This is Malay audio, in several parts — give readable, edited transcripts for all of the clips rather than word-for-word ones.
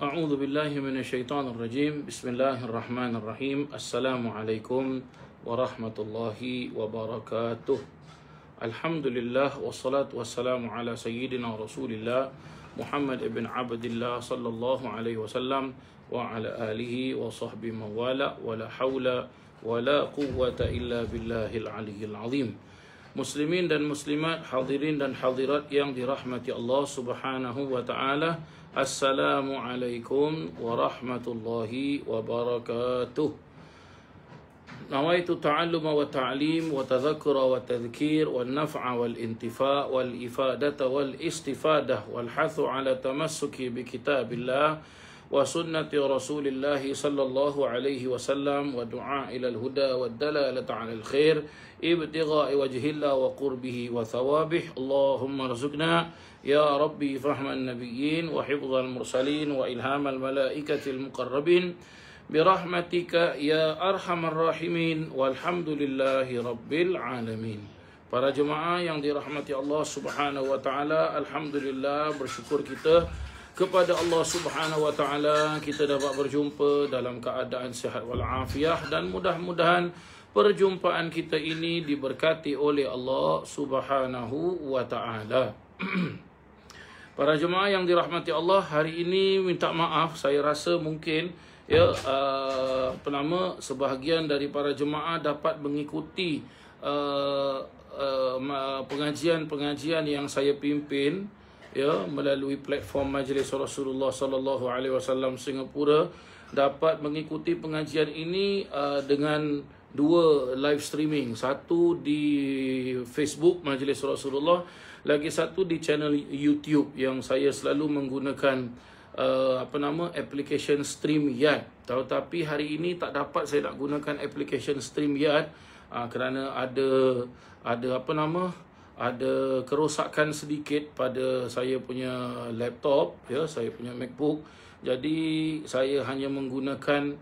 أعوذ بالله من الشيطان الرجيم بسم الله الرحمن الرحيم السلام عليكم ورحمة الله وبركاته الحمد لله والصلاة والسلام على سيدنا رسول الله محمد بن عبد الله صلى الله عليه وسلم وعلى آله وصحبه موالى ولا حول ولا قوة إلا بالله العلي العظيم. Muslimin dan muslimat, hadirin dan hadirat yang dirahmati Allah Subhanahu wa taala. Assalamualaikum warahmatullahi wabarakatuh. Nawaitu ta'alluma wa ta'lim wa tadhakkura wa tadhkir wal naf'a wal intifa' wal ifadata wal istifadah wal hathu ala tamassuki bi kitabillah wa sunnati Rasulillah sallallahu alaihi wasallam wa du'a ila al-huda wa dalalata 'ala al-khair ibtigha'i wajhillah wa qurbihi wa thawabih. Allahumma rzuqna ya rabbi fahman nabiyyin wa hifdhal mursalin wa ilhamal malaikatil muqarrabin birahmatika ya arhamar rahimin walhamdulillahi rabbil alamin. Para jemaah yang dirahmati Allah Subhanahu wa taala, alhamdulillah, bersyukur kita kepada Allah Subhanahu wa taala kita dapat berjumpa dalam keadaan sihat wal afiah, dan mudah-mudahan perjumpaan kita ini diberkati oleh Allah Subhanahu wa taala. Para jemaah yang dirahmati Allah, hari ini minta maaf, saya rasa mungkin sebahagian dari para jemaah dapat mengikuti pengajian-pengajian yang saya pimpin melalui platform Majlis Rasulullah sallallahu alaihi wasallam Singapura, dapat mengikuti pengajian ini dengan dua live streaming, satu di Facebook Majlis Rasulullah, lagi satu di channel YouTube yang saya selalu menggunakan application StreamYard. Tetapi hari ini tak dapat saya nak gunakan application StreamYard kerana ada kerosakan sedikit pada saya punya laptop, saya punya MacBook. Jadi saya hanya menggunakan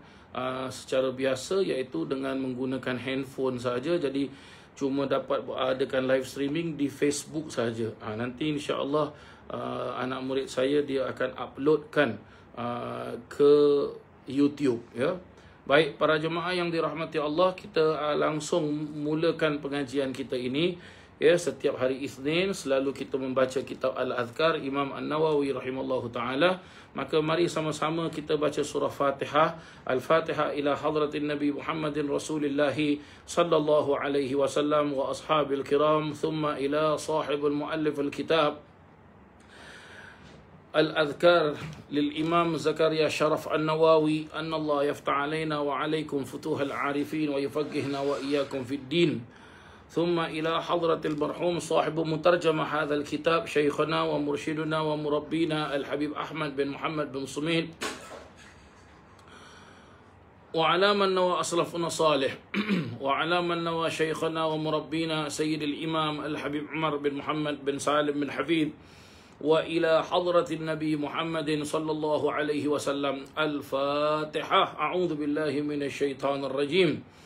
secara biasa, iaitu dengan menggunakan handphone saja. Jadi cuma dapat adakan live streaming di Facebook saja. Nanti insya-Allah anak murid saya dia akan uploadkan ke YouTube, Baik, para jemaah yang dirahmati Allah, kita langsung mulakan pengajian kita ini. Setiap hari Isnin selalu kita membaca kitab Al-Adhkar Imam An-Nawawi rahimallahu taala. Maka mari sama-sama kita baca surah Fatihah. Al-Fatihah ila hadratin Nabi Muhammadin Rasulillah sallallahu alaihi wasallam wa ashabil kiram, thumma ila sahibul muallif al-kitab Al-Adhkar lil Imam Zakaria Sharaf An-Nawawi. Anna Allah yaftah alaina wa alaikum futuhal arifin wa yufaqqihna wa iyyakum fid din. ثم إلى حضرة المرحوم صاحب مترجمة هذا الكتاب شيخنا ومرشدنا ومربينا الحبيب أحمد بن محمد بن صميد، وعلى من نوى أسلفنا صالح، وعلى من نوى شيخنا ومربينا سيد الإمام الحبيب عمر بن محمد بن سالم بن حفيد، وإلى حضرة النبي محمد صلى الله عليه وسلم. الفاتحة. أعوذ بالله من الشيطان الرجيم.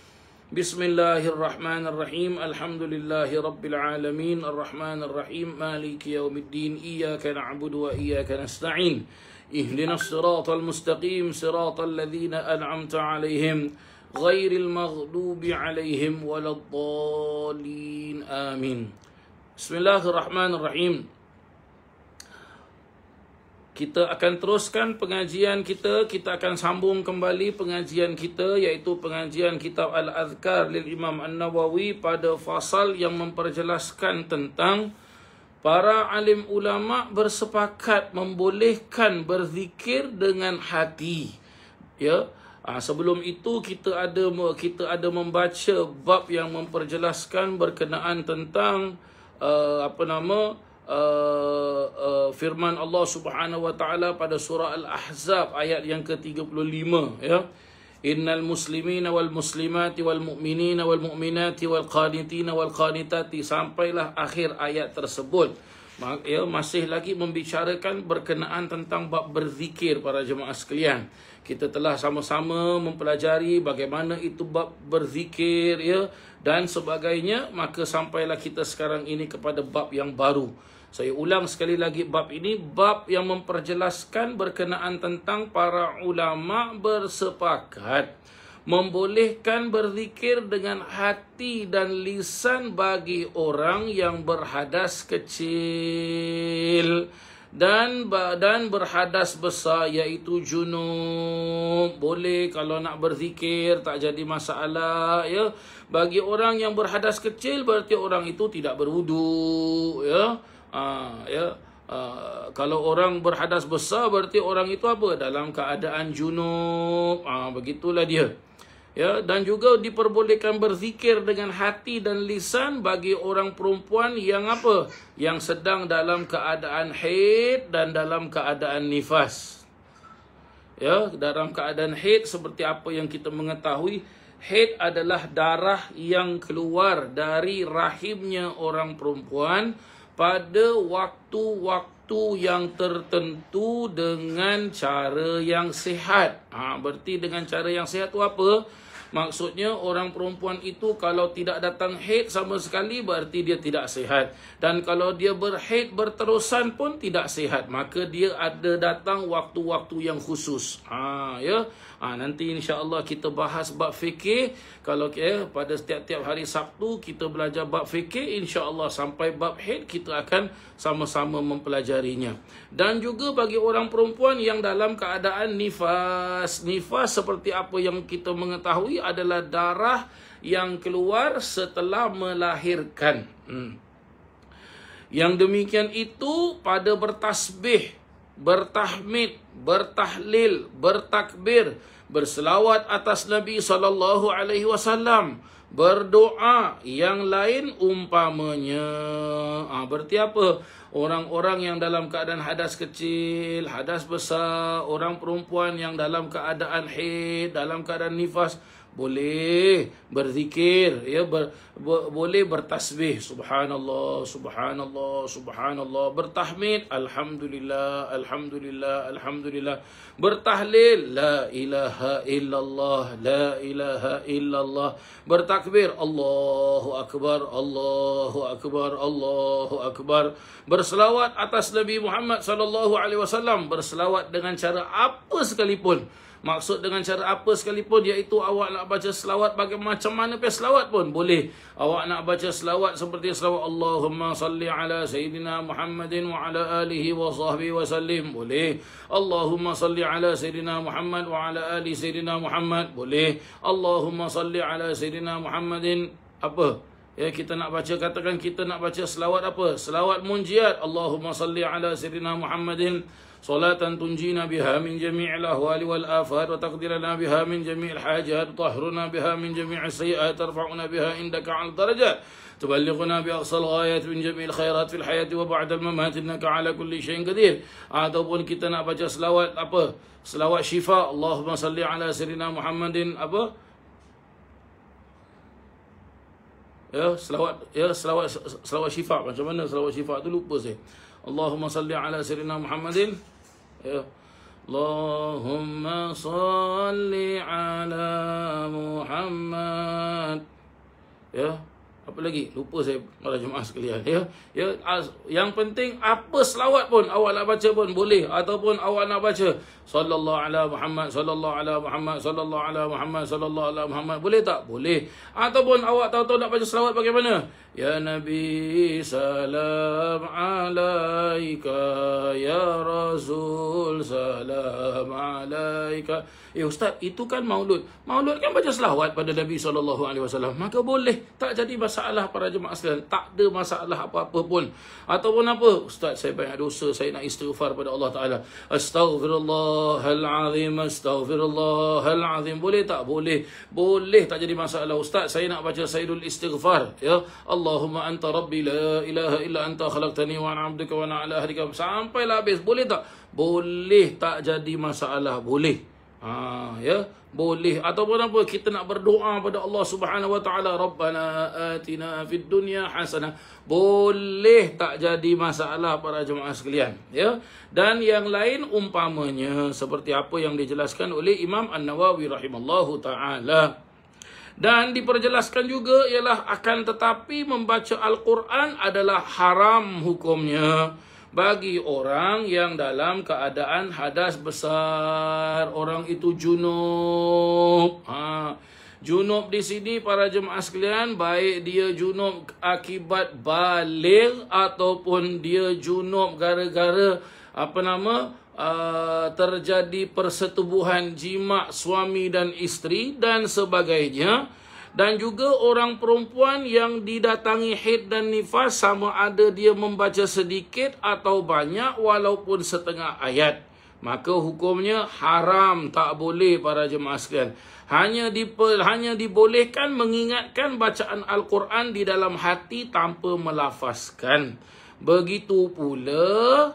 بسم الله الرحمن الرحيم. الحمد لله رب العالمين الرحمن الرحيم مالك يوم الدين إياك نعبد وإياك نستعين اهدنا الصراط المستقيم صراط الذين أنعمت عليهم غير المغضوب عليهم ولا الضالين آمين. بسم الله الرحمن الرحيم. Kita akan teruskan pengajian kita. Kita akan sambung kembali pengajian kita, iaitu pengajian kitab Al-Adhkar lil Imam An-Nawawi, pada fasal yang memperjelaskan tentang para alim ulama bersepakat membolehkan berzikir dengan hati. Sebelum itu kita ada membaca bab yang memperjelaskan berkenaan tentang firman Allah Subhanahu wa taala pada surah Al-Ahzab ayat yang ke-35, Innal muslimina wal muslimati wal mu'minina wal mu'minati wal qanitina wal qanitati, sampailah akhir ayat tersebut. masih lagi membicarakan berkenaan tentang bab berzikir para jemaah sekalian. Kita telah sama-sama mempelajari bagaimana itu bab berzikir ya dan sebagainya, maka sampailah kita sekarang ini kepada bab yang baru. Saya ulang sekali lagi, bab ini bab yang memperjelaskan berkenaan tentang para ulama bersepakat membolehkan berzikir dengan hati dan lisan bagi orang yang berhadas kecil dan berhadas besar, iaitu junub. Boleh kalau nak berzikir, tak jadi masalah ya. Bagi orang yang berhadas kecil berarti orang itu tidak berwudu ya. Kalau orang berhadas besar berarti orang itu apa? Dalam keadaan junub. Begitulah dia. Ya, dan juga diperbolehkan berzikir dengan hati dan lisan bagi orang perempuan yang apa? Yang sedang dalam keadaan haid dan dalam keadaan nifas. Ya, dalam keadaan haid seperti apa yang kita mengetahui, haid adalah darah yang keluar dari rahimnya orang perempuan pada waktu-waktu yang tertentu dengan cara yang sihat. Berarti dengan cara yang sihat itu apa? Maksudnya orang perempuan itu kalau tidak datang haid sama sekali berarti dia tidak sihat. Dan kalau dia berhaid berterusan pun tidak sihat. Maka dia ada datang waktu-waktu yang khusus. Nanti insya-Allah kita bahas bab fikih. Kalau pada setiap-tiap hari Sabtu kita belajar bab fikih, insya-Allah sampai bab haid kita akan sama-sama mempelajarinya. Dan juga bagi orang perempuan yang dalam keadaan nifas. Nifas seperti apa yang kita mengetahui adalah darah yang keluar setelah melahirkan. Yang demikian itu pada bertasbih, bertahmid, bertahlil, bertakbir, berselawat atas Nabi SAW, berdoa yang lain umpamanya. Berarti apa? Orang-orang yang dalam keadaan hadas kecil, hadas besar, orang perempuan yang dalam keadaan haid, dalam keadaan nifas, boleh berzikir ya, boleh bertasbih subhanallah subhanallah subhanallah, bertahmid alhamdulillah alhamdulillah alhamdulillah, bertahlil la ilaha illallah la ilaha illallah, bertakbir Allahu akbar Allahu akbar Allahu akbar, berselawat atas Nabi Muhammad sallallahu alaihi wasallam, berselawat dengan cara apa sekalipun. Maksud dengan cara apa sekalipun, iaitu awak nak baca selawat bagi macam mana pun selawat pun boleh. Awak nak baca selawat seperti selawat Allahumma salli ala Sayyidina Muhammadin wa ala alihi wa sahbihi wa sallim, boleh. Allahumma salli ala Sayyidina Muhammad wa ala ali Sayyidina Muhammad, boleh. Allahumma salli ala Sayyidina Muhammadin apa? Ya, kita nak baca, katakan kita nak baca selawat apa? Selawat munjiat. Allahumma salli ala Sayyidina Muhammadin salatan tunjina biha min jami'il ahwali wal afat wa taqdirana biha min jami'il hajat, tahruna biha min jami'is sayyi'at, tarfa'una biha indaka 'al darajat, tuballighuna bi aqsal ghayat min jami'il khairat fil hayati wa ba'da al mamat, innaka 'ala kulli syai'in qadir. Ataupun kita nak baca selawat apa? Selawat syifa. Allahumma salli ala Sayyidina Muhammadin apa? Selawat syifa. Macam mana selawat syifa tu lupa saya. Allahumma salli ala Sayyidina Muhammadin. Allahumma salli ala Muhammad. Apa lagi? Lupa saya para jemaah sekalian. Yang penting apa selawat pun awak nak baca pun boleh, ataupun awak nak baca sallallahu ala Muhammad sallallahu ala Muhammad sallallahu ala Muhammad sallallahu ala Muhammad, boleh tak? Boleh. Ataupun awak tahu-tahu nak baca selawat bagaimana? Ya Nabi salam alaika, ya Rasul salam alaika. Ustaz, itu kan maulud. Maulud kan baca selawat pada Nabi SAW. Maka boleh. Tak jadi masalah para jemaah sekalian. Tak ada masalah apa-apa pun. Ataupun apa? Ustaz, saya banyak dosa. Saya nak istighfar pada Allah Ta'ala. Astaghfirullahalazim. Astaghfirullahalazim. Boleh tak? Boleh. Boleh. Tak jadi masalah. Ustaz, saya nak baca Sayyidul Istighfar. Ya. Allahumma anta rabbi la ilaha illa anta khalaqtani wa ana abduka wa ana ala ahdika. Sampailah habis. Boleh tak? Boleh. Tak jadi masalah. Boleh. Ya, boleh. Ataupun apa, kita nak berdoa pada Allah Subhanahu wa taala, Rabbana atina fid dunya hasanah, boleh, tak jadi masalah para jemaah sekalian, ya. Dan yang lain umpamanya seperti apa yang dijelaskan oleh Imam An-Nawawi rahimallahu taala. Dan diperjelaskan juga ialah akan tetapi membaca Al-Quran adalah haram hukumnya bagi orang yang dalam keadaan hadas besar. Orang itu junub. Junub di sini para jemaah sekalian, baik dia junub akibat baligh ataupun dia junub gara-gara terjadi persetubuhan jima suami dan isteri dan sebagainya. Dan juga orang perempuan yang didatangi haid dan nifas, sama ada dia membaca sedikit atau banyak walaupun setengah ayat, maka hukumnya haram, tak boleh para jemaah sekalian. Hanya dibolehkan mengingatkan bacaan Al-Quran di dalam hati tanpa melafazkan. Begitu pula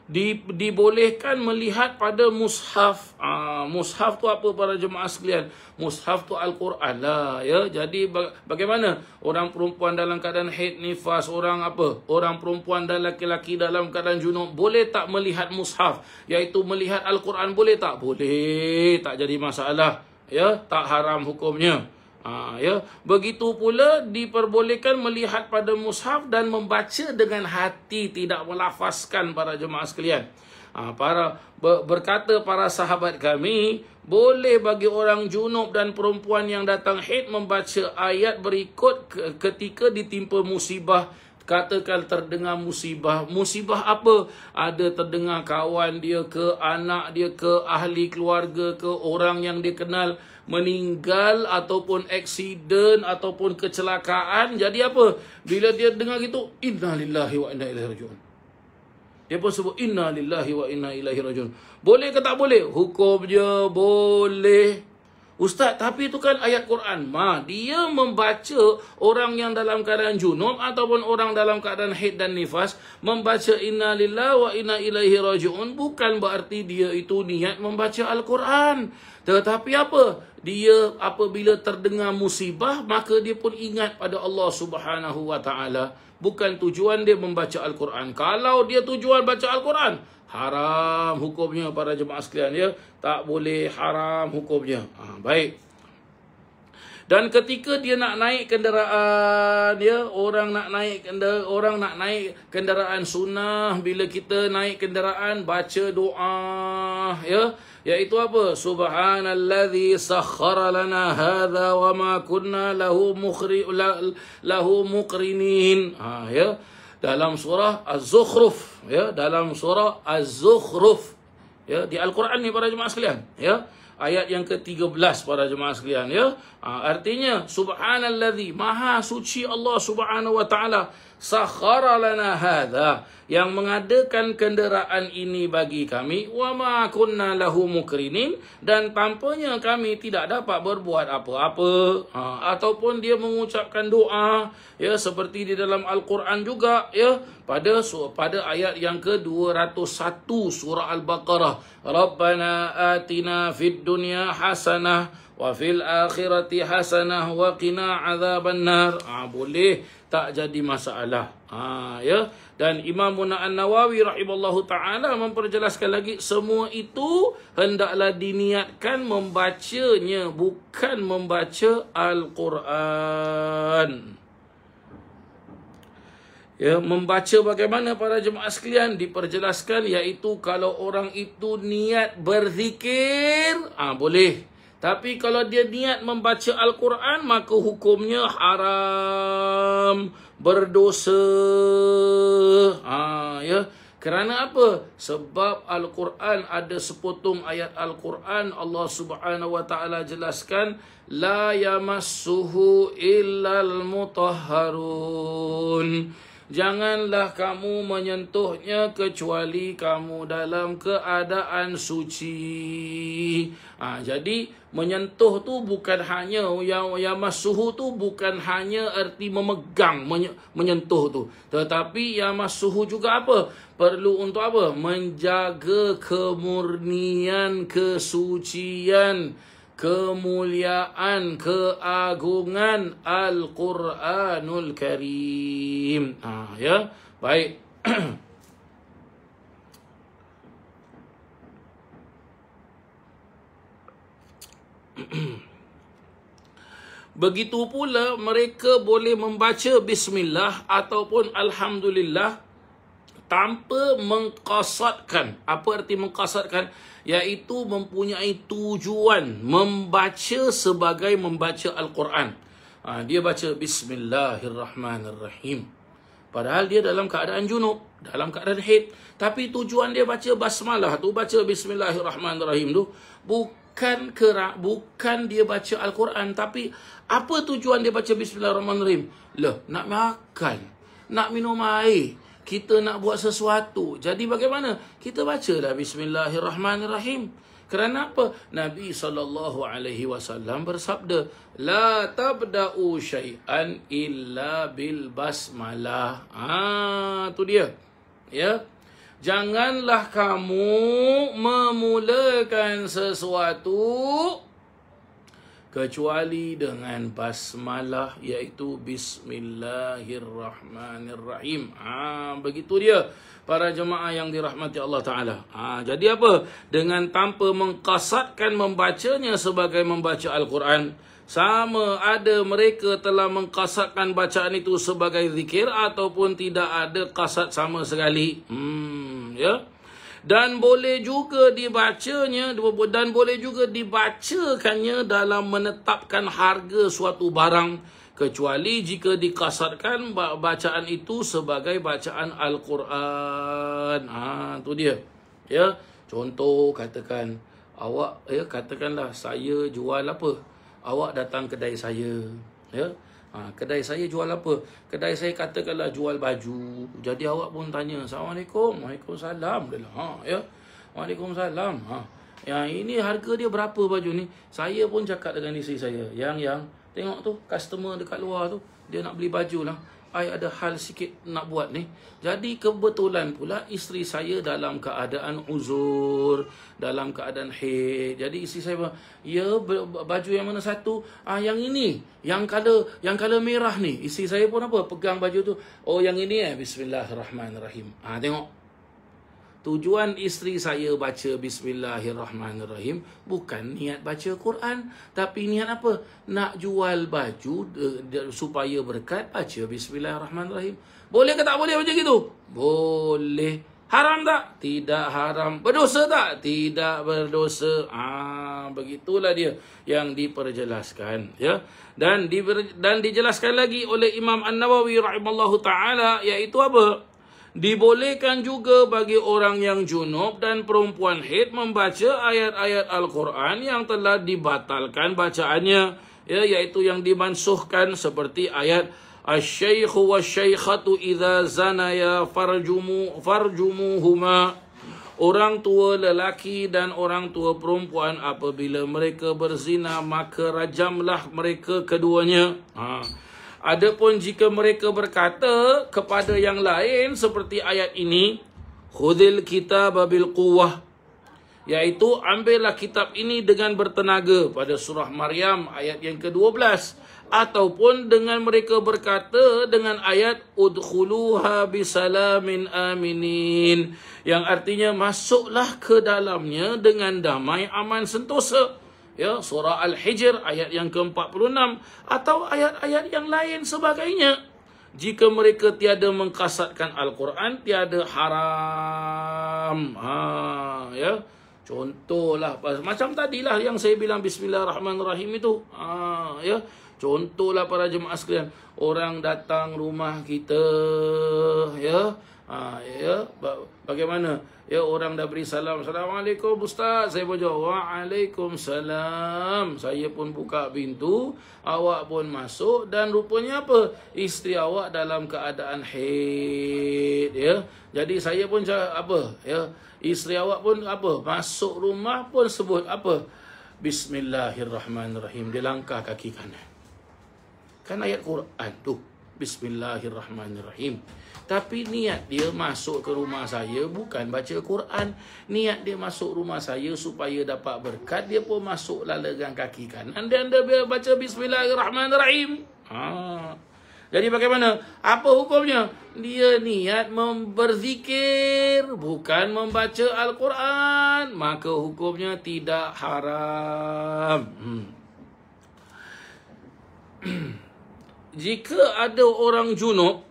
dibolehkan melihat pada mushaf. Mushaf tu apa para jemaah sekalian? Mushaf tu Al-Quran lah, ya. Jadi bagaimana orang perempuan dalam keadaan haid nifas, orang perempuan dan laki-laki dalam keadaan junub, boleh tak melihat mushaf, iaitu melihat Al-Quran? Boleh tak? Boleh, tak jadi masalah, ya. Tak haram hukumnya. Ya, begitu pula diperbolehkan melihat pada mushaf dan membaca dengan hati, tidak melafazkan para jemaah sekalian. Berkata para sahabat kami, boleh bagi orang junub dan perempuan yang datang haid membaca ayat berikut ketika ditimpa musibah. Katakan terdengar musibah. Musibah apa? Ada terdengar kawan dia ke, anak dia ke, ahli keluarga ke, orang yang dia kenal meninggal ataupun aksiden ataupun kecelakaan. Jadi apa? Bila dia dengar gitu, inna lillahi wa inna ilaihi raji'un. Dia pun sebut inna lillahi wa inna ilaihi raji'un. Boleh ke tak boleh? Hukum dia boleh. Ustaz, tapi itu kan ayat Quran. Dia membaca, orang yang dalam keadaan junub ataupun orang dalam keadaan haid dan nifas membaca inna lillahi wa inna ilaihi raji'un, bukan berarti dia itu niat membaca Al-Quran. Tetapi apa? Dia apabila terdengar musibah, maka dia pun ingat pada Allah Subhanahu wa taala. Bukan tujuan dia membaca Al-Quran. Kalau dia tujuan baca Al-Quran, haram hukumnya para jemaah sekalian, ya. Tak boleh, haram hukumnya. Baik. Dan ketika dia nak naik kenderaan, ya, orang nak naik kenderaan sunnah, bila kita naik kenderaan baca doa, ya, iaitu apa? Subhanalladzi sakhkhara lana hadza wa ma kunna lahu muqrinin. Ya, dalam surah Az-Zukhruf, ya, dalam surah Az-Zukhruf, ya, di Al-Quran ni para jemaah sekalian, ya, ayat yang ke-13 para jemaah sekalian, ya. Artinya subhanalladzi, maha suci Allah Subhanahu wa taala, sakhara lana hadza, yang mengadakan kenderaan ini bagi kami, wa ma kunna lahu mukrinin, dan tanpanya kami tidak dapat berbuat apa-apa. Ataupun dia mengucapkan doa, ya, seperti di dalam Al-Quran juga, ya, pada ayat yang ke-201 surah Al-Baqarah, Rabbana atina fid dunya hasanah wa fil akhirati hasanah wa qina adzabannar. Boleh, tak jadi masalah. Ya. Dan Imam An-Nawawi rahimallahu taala memperjelaskan lagi, semua itu hendaklah diniatkan membacanya, bukan membaca Al-Quran. Ya, membaca bagaimana para jemaah sekalian? Diperjelaskan, iaitu kalau orang itu niat berzikir, boleh. Tapi kalau dia niat membaca Al-Quran, maka hukumnya haram, berdosa. Ya. Kerana apa? Sebab Al-Quran ada sepotong ayat Al-Quran, Allah Subhanahu wa taala jelaskan, la yamassuhu illal mutahharun. Janganlah kamu menyentuhnya kecuali kamu dalam keadaan suci. Jadi menyentuh tu bukan hanya yang masuhu tu bukan hanya erti memegang menyentuh tu, tetapi yang masuhu juga apa? Perlu untuk apa? Menjaga kemurnian, kesucian, kemuliaan, keagungan Al-Quranul Karim. Ya, baik. Begitu pula mereka boleh membaca bismillah ataupun alhamdulillah tanpa mengqasadkan. Apa arti mengqasadkan? Iaitu mempunyai tujuan membaca sebagai membaca Al-Quran. Dia baca Bismillahirrahmanirrahim. Padahal dia dalam keadaan junub, dalam keadaan haid. Tapi tujuan dia baca basmalah tu, baca Bismillahirrahmanirrahim tu, bukan dia baca Al-Quran. Tapi apa tujuan dia baca Bismillahirrahmanirrahim? Nak makan, nak minum air, kita nak buat sesuatu. Jadi bagaimana? Kita bacalah Bismillahirrahmanirrahim. Kerana apa? Nabi SAW bersabda, La tabda'u syai'an illa bil basmalah. Tu dia. Ya. Janganlah kamu memulakan sesuatu kecuali dengan basmalah, iaitu Bismillahirrahmanirrahim. Begitu dia para jemaah yang dirahmati Allah Ta'ala. Jadi apa? Dengan tanpa mengqasadkan membacanya sebagai membaca Al-Quran, sama ada mereka telah mengqasadkan bacaan itu sebagai zikir ataupun tidak ada qasad sama sekali. Ya. Dan boleh juga dibacanya dan boleh juga dibacakannya dalam menetapkan harga suatu barang, kecuali jika dikasarkan bacaan itu sebagai bacaan Al-Quran. Tu dia. Ya, contoh katakan katakanlah saya jual apa? Awak datang kedai saya. Ya. Kedai saya jual apa? Kedai saya katakanlah jual baju. Jadi awak pun tanya, Assalamualaikum. Waalaikumsalam. Ya. Waalaikumsalam. Yang ini harga dia berapa baju ni? Saya pun cakap dengan isteri saya. Yang tengok tu, customer dekat luar tu, dia nak beli baju lah. I ada hal sikit nak buat ni. Jadi kebetulan pula isteri saya dalam keadaan uzur, dalam keadaan haid. Jadi isteri saya bilang, ya, baju yang mana satu? Yang ini, yang color merah ni. Isteri saya pun apa? Pegang baju tu. Oh, yang ini Bismillahirrahmanirrahim. Tengok. Tujuan isteri saya baca Bismillahirrahmanirrahim bukan niat baca Quran, tapi niat apa? Nak jual baju supaya berkat, baca Bismillahirrahmanirrahim. Boleh ke tak boleh macam gitu? Boleh. Haram tak? Tidak haram. Berdosa tak? Tidak berdosa. Begitulah dia yang diperjelaskan, ya. Dan dijelaskan lagi oleh Imam An-Nawawi rahimallahu taala, iaitu apa? Dibolehkan juga bagi orang yang junub dan perempuan haid membaca ayat-ayat Al-Quran yang telah dibatalkan bacaannya, ya, iaitu yang dimansuhkan, seperti ayat Asy-syaikhu wasy-syaikhatu idza zanaya farjumuhuma. Orang tua lelaki dan orang tua perempuan apabila mereka berzina, maka rajamlah mereka keduanya. Adapun jika mereka berkata kepada yang lain seperti ayat ini, khudhil kitaba bil quwwah, iaitu ambillah kitab ini dengan bertenaga, pada surah Maryam ayat yang ke-12, ataupun dengan mereka berkata dengan ayat udkhuluha bisalamin aminin, yang artinya masuklah ke dalamnya dengan damai, aman, sentosa. Ya, surah Al-Hijr ayat yang ke-46 atau ayat-ayat yang lain sebagainya. Jika mereka tiada mengqasadkan Al-Quran, tiada haram. Ya. Contohlah macam tadilah yang saya bilang Bismillahirrahmanirrahim itu. Ya. Contohlah para jemaah sekalian, orang datang rumah kita, ya, Ya, bagaimana? Ya, orang dah beri salam, Assalamualaikum Ustaz. Saya pun jawab, Waalaikumsalam. Saya pun buka pintu, awak pun masuk, dan rupanya apa? Isteri awak dalam keadaan haid, ya. Jadi saya pun apa? Ya, isteri awak pun apa? Masuk rumah pun sebut apa? Bismillahirrahmanirrahim. Dia langkah kaki kanan. Kan ayat Quran tu. Bismillahirrahmanirrahim. Tapi niat dia masuk ke rumah saya bukan baca Quran. Niat dia masuk rumah saya supaya dapat berkat. Dia pun masuk lalagan kaki kanan dan dia baca Bismillahirrahmanirrahim. Jadi bagaimana? Apa hukumnya? Dia niat berzikir, bukan membaca Al-Quran. Maka hukumnya tidak haram. Jika ada orang junub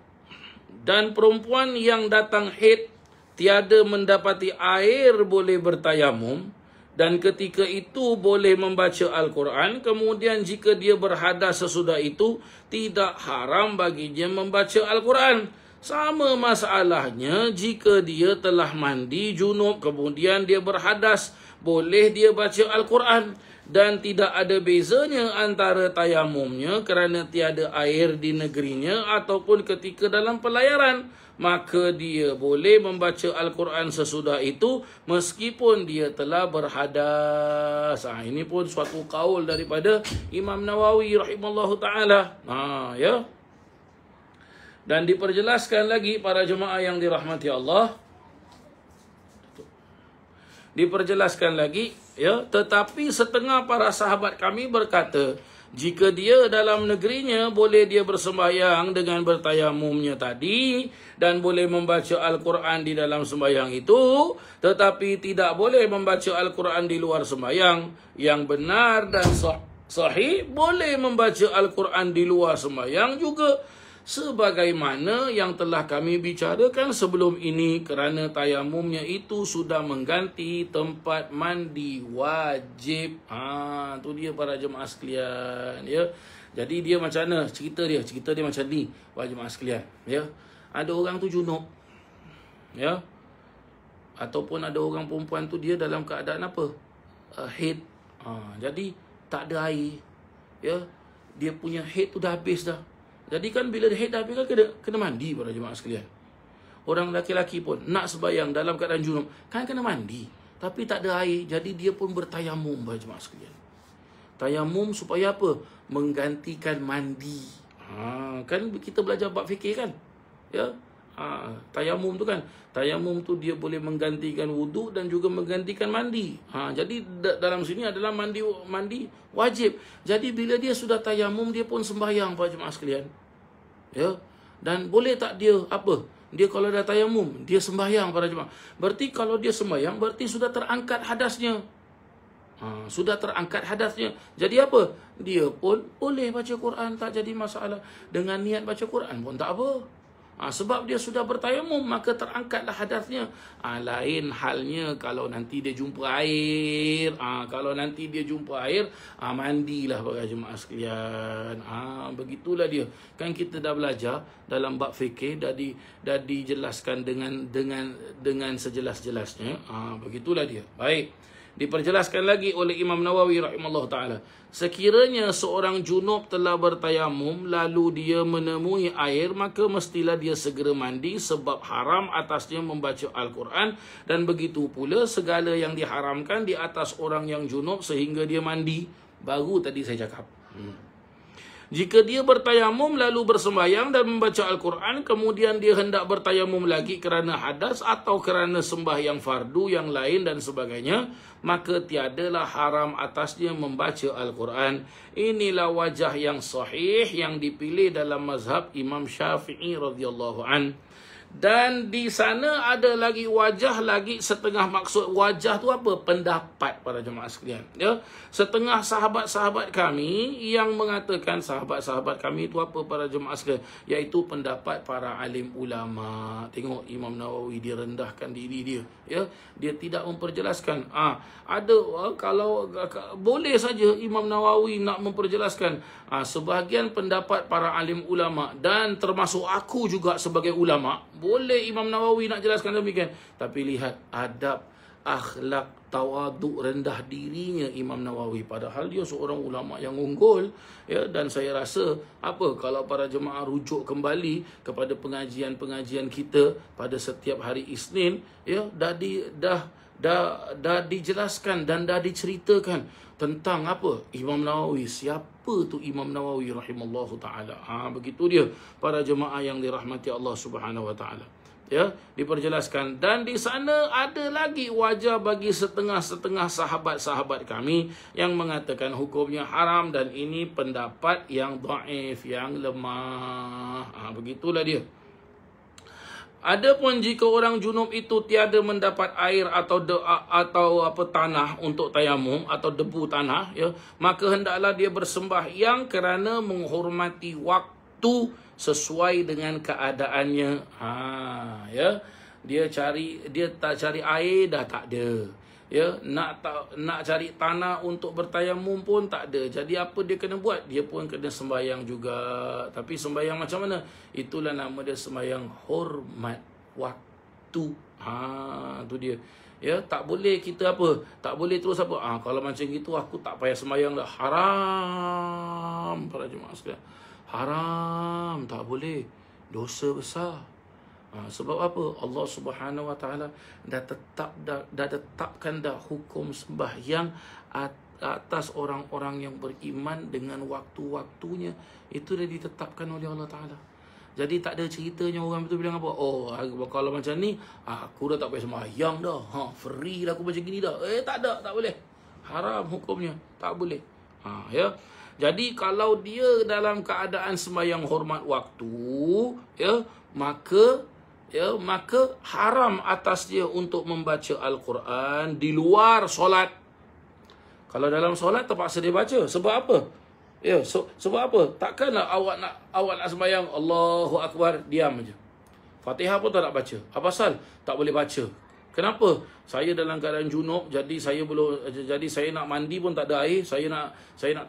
dan perempuan yang datang haid tiada mendapati air boleh bertayamum, dan ketika itu boleh membaca Al-Quran, kemudian jika dia berhadas sesudah itu, tidak haram baginya membaca Al-Quran. Sama masalahnya jika dia telah mandi junub, kemudian dia berhadas, boleh dia baca Al-Quran. Dan tidak ada bezanya antara tayamumnya kerana tiada air di negerinya ataupun ketika dalam pelayaran. Maka dia boleh membaca Al-Quran sesudah itu meskipun dia telah berhadas. Ini pun suatu kaul daripada Imam Nawawi rahimallahu ta'ala. Ya. Dan diperjelaskan lagi para jemaah yang dirahmati Allah. Diperjelaskan lagi, ya, tetapi setengah para sahabat kami berkata, jika dia dalam negerinya boleh dia bersembahyang dengan bertayamumnya tadi dan boleh membaca Al-Quran di dalam sembahyang itu, tetapi tidak boleh membaca Al-Quran di luar sembahyang. Yang benar dan sahih boleh membaca Al-Quran di luar sembahyang juga, sebagaimana yang telah kami bicarakan sebelum ini, kerana tayamumnya itu sudah mengganti tempat mandi wajib. Tu dia para jemaah sekalian, ya. Jadi dia macam mana cerita dia macam ni para jemaah sekalian, ya. Ada orang tu junub, ya, ataupun ada orang perempuan tu dia dalam keadaan apa? Haid. Jadi tak ada air, ya. Dia punya haid tu dah habis dah. Jadi kan bila haid dah habis kan kena mandi para jemaah sekalian. Orang lelaki pun nak sembahyang dalam keadaan junub kan kena mandi, tapi tak ada air. Jadi dia pun bertayamum para jemaah sekalian. Tayamum supaya apa? Menggantikan mandi. Kan kita belajar bab fikir kan? Ya. Tayamum tu kan, tayamum tu dia boleh menggantikan wuduk dan juga menggantikan mandi. Jadi dalam sini adalah mandi wajib. Jadi bila dia sudah tayamum, dia pun sembahyang para jemaah sekalian, ya. Dan boleh tak dia apa? Dia kalau dah tayamum, dia sembahyang para jemaah. Berarti kalau dia sembahyang, berarti sudah terangkat hadasnya. Sudah terangkat hadasnya. Jadi apa? Dia pun boleh baca Quran, tak jadi masalah. Dengan niat baca Quran pun tak apa. Sebab dia sudah bertayamum, maka terangkatlah hadasnya. Lain halnya kalau nanti dia jumpa air. Kalau nanti dia jumpa air, mandilah para jemaah sekalian. Begitulah dia. Kan kita dah belajar dalam bab fikir, dah dijelaskan dengan sejelas-jelasnya. Begitulah dia. Baik. Diperjelaskan lagi oleh Imam Nawawi rahimahullah ta'ala. Sekiranya seorang junub telah bertayamum lalu dia menemui air, maka mestilah dia segera mandi sebab haram atasnya membaca Al-Quran. Dan begitu pula segala yang diharamkan di atas orang yang junub sehingga dia mandi. Baru tadi saya cakap. Jika dia bertayamum lalu bersembahyang dan membaca Al-Quran, kemudian dia hendak bertayamum lagi kerana hadas atau kerana sembahyang fardu yang lain dan sebagainya, maka tiadalah haram atasnya membaca Al-Quran. Inilah wajah yang sahih yang dipilih dalam mazhab Imam Syafi'i radhiyallahu an. Dan di sana ada lagi wajah lagi setengah. Maksud wajah tu apa? Pendapat para jemaah sekalian, ya. Setengah sahabat-sahabat kami yang mengatakan, sahabat-sahabat kami itu apa para jemaah sekalian? Iaitu pendapat para alim ulama. Tengok Imam Nawawi, dia rendahkan diri dia, ya. Dia tidak memperjelaskan. Kalau boleh saja Imam Nawawi nak memperjelaskan sebahagian pendapat para alim ulama, dan termasuk aku juga sebagai ulama. Boleh Imam Nawawi nak jelaskan demikian. Tapi lihat adab, akhlak, tawaduk, rendah dirinya Imam Nawawi. Padahal dia seorang ulama yang unggul. Ya, dan saya rasa kalau para jemaah rujuk kembali kepada pengajian-pengajian kita pada setiap hari Isnin, ya, dah dijelaskan dan dah diceritakan tentang Imam Nawawi. Siapa tu Imam Nawawi rahimallahu taala? Begitu dia para jemaah yang dirahmati Allah Subhanahu wa taala. Ya, diperjelaskan, dan di sana ada lagi wajah bagi setengah-setengah sahabat-sahabat kami yang mengatakan hukumnya haram, dan ini pendapat yang dhaif, yang lemah. Begitulah dia. Adapun jika orang junub itu tiada mendapat air atau tanah untuk tayamum atau debu tanah, ya, maka hendaklah dia bersembahyang kerana menghormati waktu sesuai dengan keadaannya. Ya, dia tak cari air dah tak ada. Ya, nak cari tanah untuk bertayamum pun tak ada. Jadi apa dia kena buat? Dia pun kena sembahyang juga. Tapi sembahyang macam mana? Itulah nama dia, sembahyang hormat waktu. Tu dia. Ya, tak boleh kita tak boleh terus kalau macam gitu aku tak payah sembahyang dah. Haram para jemaah sekalian. Haram, tak boleh. Dosa besar. Sebab Allah Subhanahu wa taala dah tetapkan hukum sembahyang atas orang-orang yang beriman dengan waktu-waktunya. Itu dah ditetapkan oleh Allah taala. Jadi tak ada ceritanya orang itu bilang kalau macam ni aku dah tak payah sembahyang dah. Free dah aku macam gini dah. Tak ada, tak boleh. Haram hukumnya, tak boleh. Ya. Jadi kalau dia dalam keadaan sembahyang hormat waktu, ya, maka haram atas dia untuk membaca Al-Quran di luar solat. Kalau dalam solat terpaksa dia baca. Sebab apa? Ya, sebab apa? Takkanlah awak nak sembahyang Allahu Akbar diam aja. Fatihah pun tak nak baca. Apa pasal? Tak boleh baca. Kenapa? Saya dalam keadaan junub, jadi saya nak mandi pun tak ada air, saya nak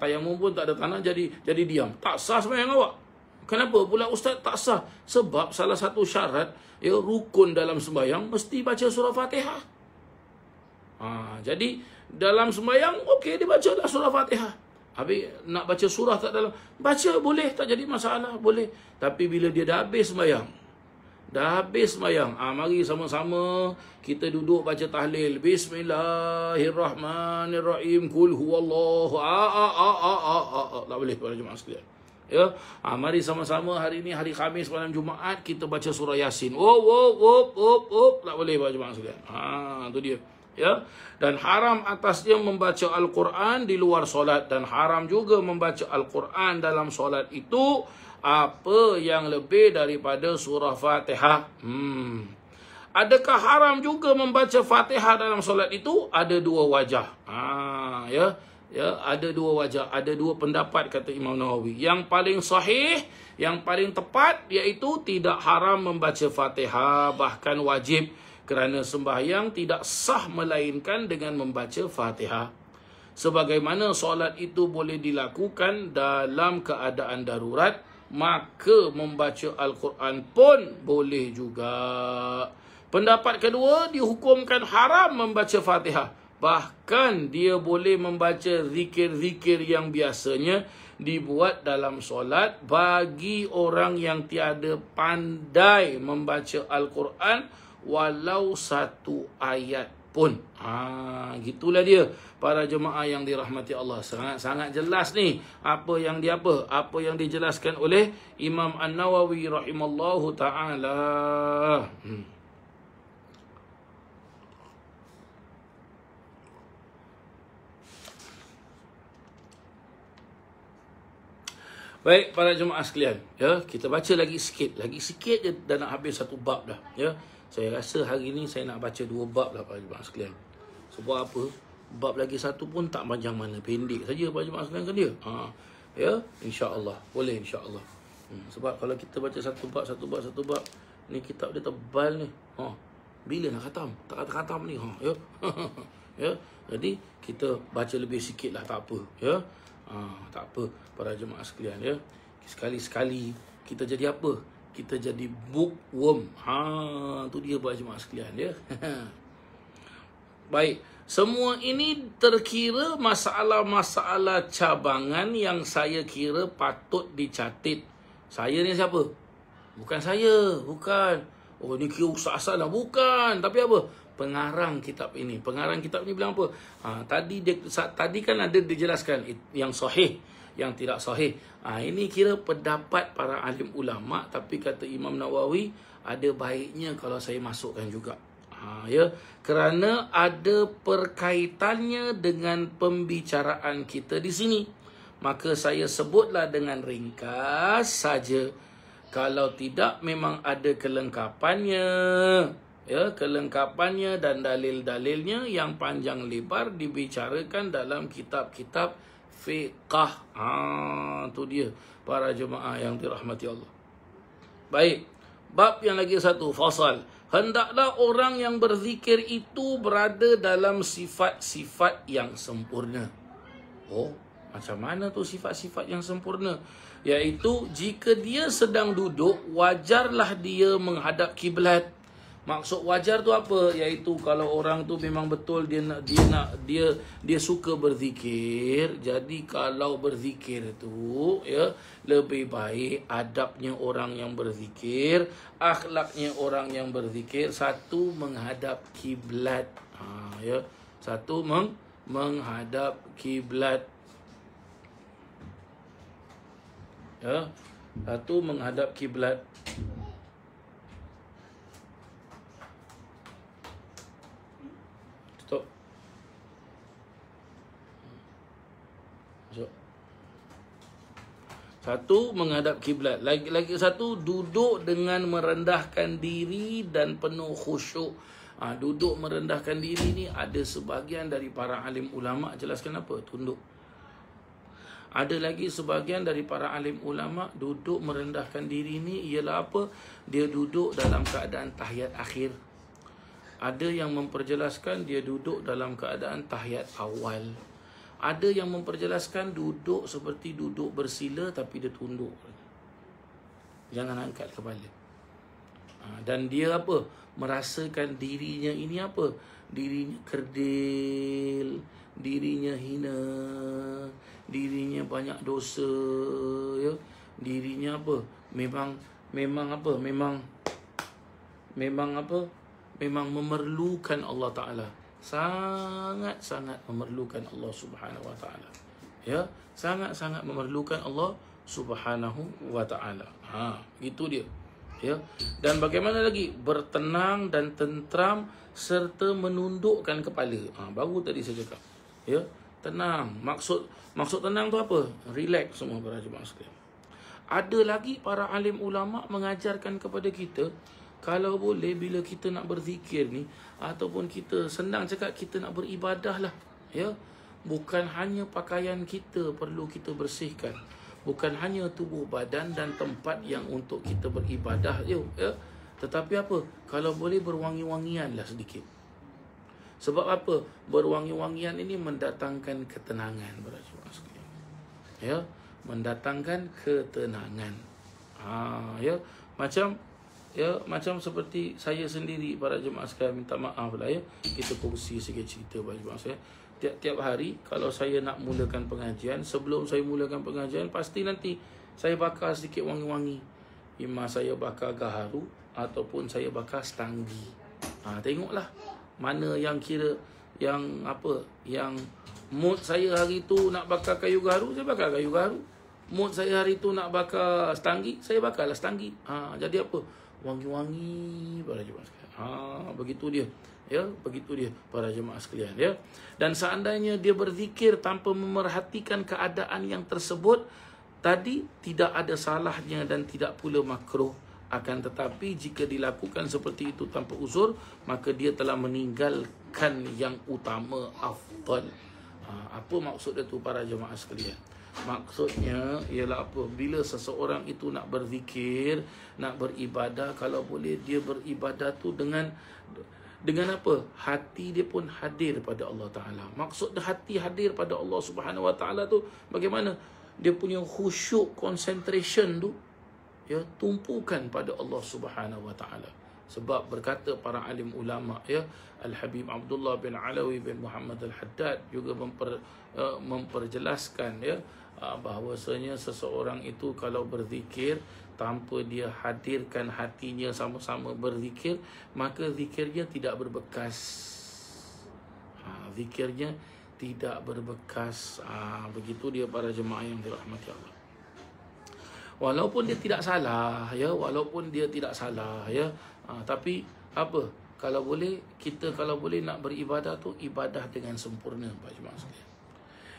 tayamum pun tak ada tanah, jadi diam. Tak sah sembahyang awak. Kenapa pula ustaz tak sah? Sebab salah satu syarat, ya, rukun dalam sembahyang mesti baca surah Fatihah. Jadi dalam sembahyang okey dia bacalah surah Fatihah. Habis nak baca surah tak dalam, baca boleh, tak jadi masalah, boleh. Tapi bila dia dah habis sembahyang, mari sama-sama kita duduk baca tahlil. Bismillahirrahmanirrahim. Qul huwallahu tak boleh para jemaah sekalian. Ya, mari sama-sama hari ini hari Khamis malam Jumaat kita baca surah Yasin. Tak boleh para jemaah sekalian. Tu dia. Ya, dan haram atasnya membaca Al-Quran di luar solat, dan haram juga membaca Al-Quran dalam solat itu apa yang lebih daripada surah Fatihah. Adakah haram juga membaca Fatihah dalam solat itu? Ada dua wajah. Ya, ada dua wajah, ada dua pendapat kata Imam Nawawi. Yang paling sahih, yang paling tepat, iaitu tidak haram membaca Fatihah, bahkan wajib, kerana sembahyang tidak sah melainkan dengan membaca Fatihah. Sebagaimana solat itu boleh dilakukan dalam keadaan darurat, maka membaca Al-Quran pun boleh juga. Pendapat kedua, dihukumkan haram membaca Fatihah. Bahkan dia boleh membaca zikir-zikir yang biasanya dibuat dalam solat bagi orang yang tiada pandai membaca Al-Quran walau satu ayat pun. Gitulah dia para jemaah yang dirahmati Allah. Sangat jelas ni apa yang dijelaskan oleh Imam An-Nawawi rahimallahu taala. Baik para jemaah sekalian, ya, kita baca lagi sikit je dah nak habis satu bab dah, ya. Saya rasa hari ni saya nak baca 2 bab lah para jemaah sekalian. Sebab apa? Bab lagi satu pun tak panjang mana, pendek saja para jemaah sekalian kan dia. Ya, insya-Allah. Boleh insya-Allah. Sebab kalau kita baca satu bab, ni kitab dia tebal ni. Bila nak khatam? Tak khatam ni. Ya. Ya. Jadi kita baca lebih sikitlah, tak apa, ya. Tak apa para jemaah sekalian, ya. Sekali-sekali kita jadi apa? kita jadi bookworm. Tu dia para jemaah sekalian ya. Baik, semua ini terkira masalah-masalah cabangan yang saya kira patut dicatat. Saya ni siapa? Bukan saya, bukan. Oh, ni kira Ustaz Hasan lah. Bukan. Tapi apa? Pengarang kitab ini. Pengarang kitab ni bilang apa? Tadi kan ada dijelaskan yang sahih, yang tidak sahih. Ini kira pendapat para alim ulama, tapi kata Imam Nawawi ada baiknya kalau saya masukkan juga. Ya, kerana ada perkaitannya dengan pembicaraan kita di sini. Maka saya sebutlah dengan ringkas saja. Kalau tidak memang ada kelengkapannya. Ya, kelengkapannya dan dalil-dalilnya yang panjang lebar dibicarakan dalam kitab-kitab fiqh. Tu dia para jemaah yang dirahmati Allah. Baik, bab yang lagi satu, fasal. Hendaklah orang yang berzikir itu berada dalam sifat-sifat yang sempurna. Oh, macam mana tu sifat-sifat yang sempurna? Iaitu jika dia sedang duduk, wajarlah dia menghadap kiblat. Maksud wajar tu apa? Iaitu kalau orang tu memang betul dia suka berzikir. Jadi kalau berzikir tu ya, lebih baik adabnya orang yang berzikir, akhlaknya orang yang berzikir, satu menghadap kiblat. Ya, satu menghadap kiblat. Ya, satu menghadap kiblat. Satu, menghadap kiblat. Lagi satu, duduk dengan merendahkan diri dan penuh khusyuk. Duduk merendahkan diri ni ada sebahagian dari para alim ulama jelaskan apa? Tunduk. Ada lagi sebahagian dari para alim ulama duduk merendahkan diri ni ialah apa? Dia duduk dalam keadaan tahiyat akhir. Ada yang memperjelaskan dia duduk dalam keadaan tahiyat awal. Ada yang memperjelaskan duduk seperti duduk bersila tapi dia tunduk. Jangan angkat kepala. Dan dia apa? Merasakan dirinya ini apa? Dirinya kerdil, dirinya hina, dirinya banyak dosa, ya. Dirinya apa? Memang apa? Memang apa? Memang memerlukan Allah Ta'ala. Sangat-sangat memerlukan Allah Subhanahu wa Ta'ala. Ya, sangat-sangat memerlukan Allah Subhanahu wa Ta'ala. Itu dia. Ya. Dan bagaimana lagi? Bertenang dan tentram serta menundukkan kepala. Baru tadi saya cakap. Ya, tenang. Maksud tenang tu apa? Relax semua para jemaah sekalian. Ada lagi para alim ulama mengajarkan kepada kita, kalau boleh bila kita nak berzikir ni, ataupun kita senang cakap kita nak beribadah lah, ya, bukan hanya pakaian kita perlu kita bersihkan, bukan hanya tubuh badan dan tempat yang untuk kita beribadah, ya, tetapi apa? Kalau boleh berwangi-wangian lah sedikit. Sebab apa? Berwangi-wangian ini mendatangkan ketenangan, ya, mendatangkan ketenangan. Macam seperti saya sendiri, para jemaah sekalian, minta maaf lah ya. Kita kongsi sikit cerita bagi jemaah saya. Tiap-tiap hari kalau saya nak mulakan pengajian, sebelum saya mulakan pengajian, pasti nanti saya bakar sedikit wangi-wangi. Imam saya bakar gaharu ataupun saya bakar stanggi. Tengoklah mana yang kira yang apa, yang mood saya hari tu nak bakar kayu gaharu, saya bakar kayu gaharu. Mood saya hari tu nak bakar stanggi, saya bakarlah stanggi. Jadi apa? Wangi-wangi para jemaah sekalian. Begitu dia. Ya, begitu dia para jemaah sekalian, ya. Dan seandainya dia berzikir tanpa memerhatikan keadaan yang tersebut tadi, tidak ada salahnya dan tidak pula makruh. Akan tetapi jika dilakukan seperti itu tanpa uzur, maka dia telah meninggalkan yang utama, afdal. Apa maksud dia tu para jemaah sekalian? Maksudnya ialah apa? Bila seseorang itu nak berzikir, nak beribadah, kalau boleh dia beribadah tu dengan apa? Hati dia pun hadir pada Allah Ta'ala. Maksud hati hadir pada Allah Subhanahu Wa Ta'ala tu bagaimana? Dia punya khusyuk, concentration tu, ya, tumpukan pada Allah Subhanahu wa taala. Sebab berkata para alim ulama, ya, Al-Habib Abdullah bin Alawi bin Muhammad Al-Haddad juga memperjelaskan, ya, bahawasanya seseorang itu kalau berzikir tanpa dia hadirkan hatinya sama-sama berzikir, maka zikirnya tidak berbekas. Zikirnya tidak berbekas. Begitu dia para jemaah yang dirahmati Allah. Walaupun dia tidak salah, ya, walaupun dia tidak salah, ya, tapi apa? Kalau boleh, kita kalau boleh nak beribadah tu ibadah dengan sempurna, para jemaah sekalian.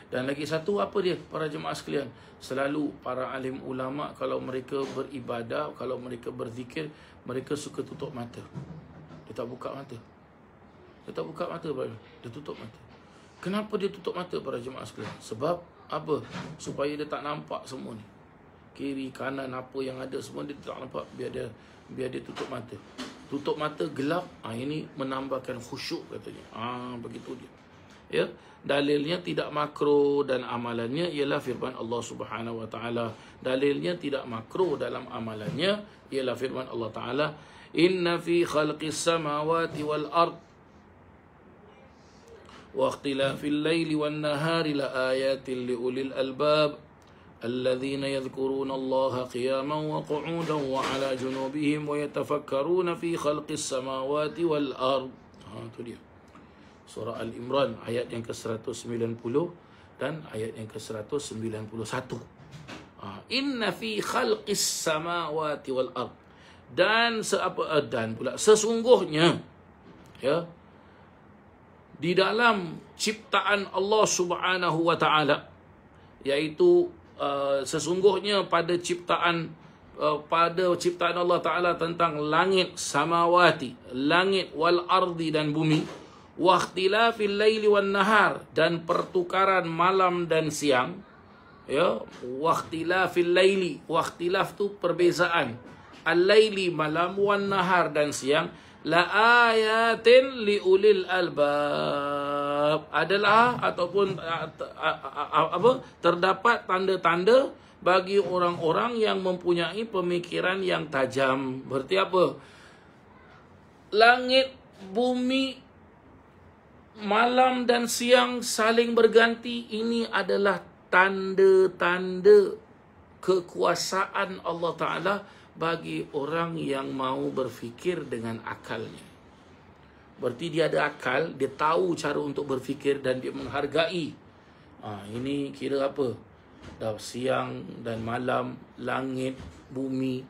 Dan lagi satu, apa dia para jemaah sekalian? Selalu para alim ulama kalau mereka beribadah, kalau mereka berzikir, mereka suka tutup mata. Dia tak buka mata. Dia tak buka mata, dia tutup mata. Kenapa dia tutup mata para jemaah sekalian? Sebab apa? Supaya dia tak nampak semua ni. Kiri, kanan, apa yang ada semua dia tak nampak. Biar dia tutup mata. Tutup mata, gelap. Ini menambahkan khusyuk katanya. Begitu dia. Ya, dalilnya tidak makruh dan amalannya ialah firman Allah Subhanahu wa taala. Dalilnya tidak makruh dalam amalannya ialah firman Allah taala, "Inna fi khalqis samawati wal ard wa ikhtilafil laili wan nahari la ayatin li ulil albab alladzina yadhkuruna Allaha qiyaman wa qu'udan wa 'ala junubihim wa yatafakkaruna fi khalqis samawati wal ard." Itu dia. Surah Al-Imran ayat yang ke-190 dan ayat yang ke-191. Inna fi khalqis samawati wal ard. Dan sesungguhnya, ya, di dalam ciptaan Allah Subhanahu wa taala, yaitu sesungguhnya pada ciptaan Allah taala tentang langit samawati, langit wal ardi dan bumi, wa ikhtilafil laili wan nahar, dan pertukaran malam dan siang, ya, wa ikhtilafil laili, wa ikhtilaf tu perbezaan, al-laili malam, wan nahar dan siang, la ayatin li ulil albab, adalah ataupun terdapat tanda-tanda bagi orang-orang yang mempunyai pemikiran yang tajam. Berarti apa? Langit, bumi, malam dan siang saling berganti. Ini adalah tanda-tanda kekuasaan Allah Ta'ala bagi orang yang mau berfikir dengan akalnya. Berarti dia ada akal, dia tahu cara untuk berfikir dan dia menghargai. Ini kira apa? Siang dan malam, langit, bumi,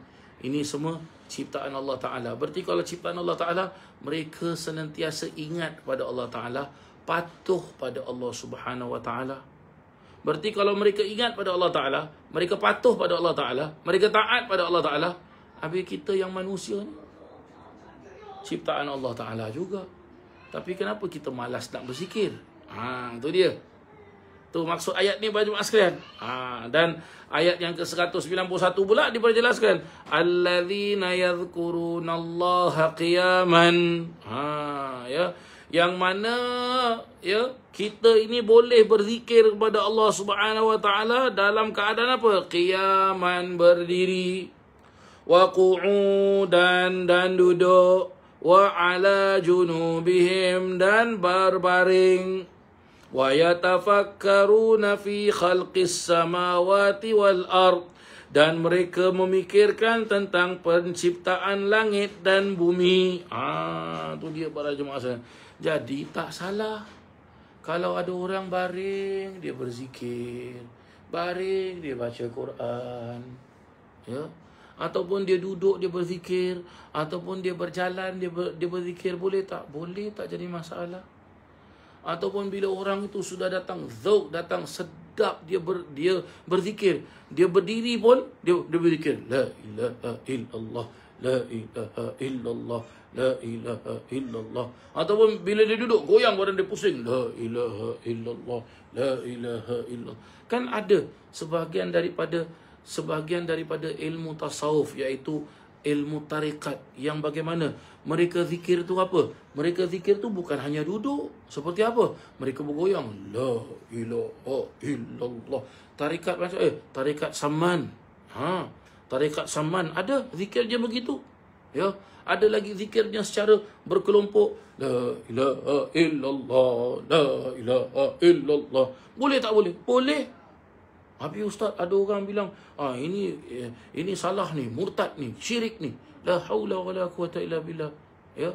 ini semua ciptaan Allah Ta'ala. Berarti kalau ciptaan Allah Ta'ala, mereka senantiasa ingat pada Allah Ta'ala, patuh pada Allah Subhanahu wa Ta'ala. Berarti kalau mereka ingat pada Allah Ta'ala, mereka patuh pada Allah Ta'ala, mereka taat pada Allah Ta'ala, habis kita yang manusia ni ciptaan Allah Ta'ala juga. Tapi kenapa kita malas nak berzikir? Itu dia. Tu maksud ayat ni bagi jemaah sekalian. Dan ayat yang ke-191 pula diperjelaskan, alladzina yadhkurunallaha qiyaman. Ya, yang mana, ya, kita ini boleh berzikir kepada Allah Subhanahu wa taala dalam keadaan apa? Qiyaman, berdiri, wa qu'udan, dan duduk, wa 'ala junubihim, dan berbaring, wa yatafakkaruna fi khalqis samawati wal ard, dan mereka memikirkan tentang penciptaan langit dan bumi. Tu dia para jemaah sekalian. Jadi tak salah kalau ada orang baring dia berzikir, baring dia baca Quran, ya, ataupun dia duduk dia berzikir, ataupun dia berjalan dia berzikir. Boleh tak? Boleh tak, jadi masalah. Ataupun bila orang itu sudah datang zauk, datang sedap, dia berzikir, dia berdiri pun dia berzikir, la ilaha illallah, la ilaha illallah, la ilaha illallah. Ataupun bila dia duduk goyang badan dia pusing, la ilaha illallah, la ilaha illallah. Kan ada sebahagian daripada ilmu tasawuf, iaitu ilmu tarikat, yang bagaimana mereka zikir tu apa? Mereka zikir tu bukan hanya duduk. Seperti apa? Mereka bergoyang, la ilaha illallah. Tarikat macam tarikat Saman. Tarekat Saman ada zikirnya begitu. Ya, ada lagi zikirnya secara berkelompok. La ilaha illallah, la ilaha illallah. Boleh tak boleh? Boleh. Habis ustaz, ada orang bilang, ini salah ni, murtad ni, syirik ni. La haula wala quwata illa billah. Ya.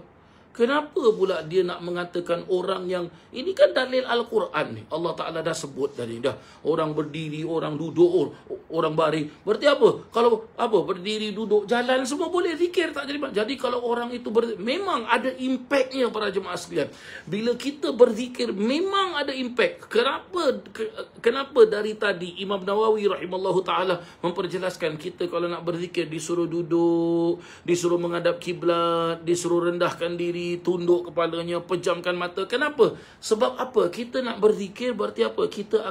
Kenapa pula dia nak mengatakan orang yang... Ini kan dalil Al-Quran ni. Allah Ta'ala dah sebut tadi dah. Orang berdiri, orang duduk, orang baring. Berarti apa? Kalau berdiri, duduk, jalan, semua boleh zikir. Tak jadi. Jadi kalau orang itu memang ada impaknya para jemaah sekalian. Bila kita berzikir, memang ada impak. Kenapa dari tadi Imam Nawawi rahimallahu ta'ala memperjelaskan kita kalau nak berzikir disuruh duduk, disuruh menghadap kiblat, disuruh rendahkan diri, tunduk kepalanya, pejamkan mata. Kenapa? Sebab apa? Kita nak berzikir berarti apa? Kita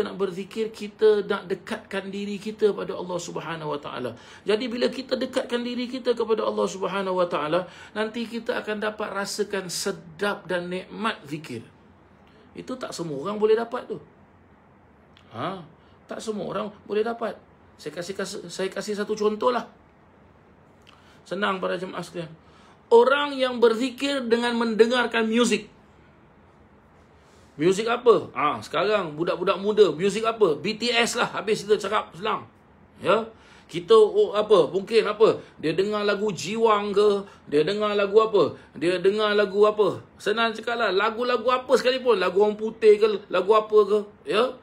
nak berzikir, kita nak dekatkan diri kita pada Allah Subhanahu Wa Taala. Jadi bila kita dekatkan diri kita kepada Allah Subhanahu Wa Taala, nanti kita akan dapat rasakan sedap dan nikmat zikir. Itu tak semua orang boleh dapat tu. Tak semua orang boleh dapat. Saya kasih satu contoh lah. Senang para jemaah sekalian. Orang yang berzikir dengan mendengarkan muzik. Muzik apa? Sekarang budak-budak muda, muzik apa? BTS lah. Habis kita cakap senang. Ya. Kita mungkin dia dengar lagu Jiwang ke, dia dengar lagu apa? Dia dengar lagu apa? Senang cakap lah, lagu-lagu apa sekalipun, lagu orang putih ke, lagu apa ke, ya.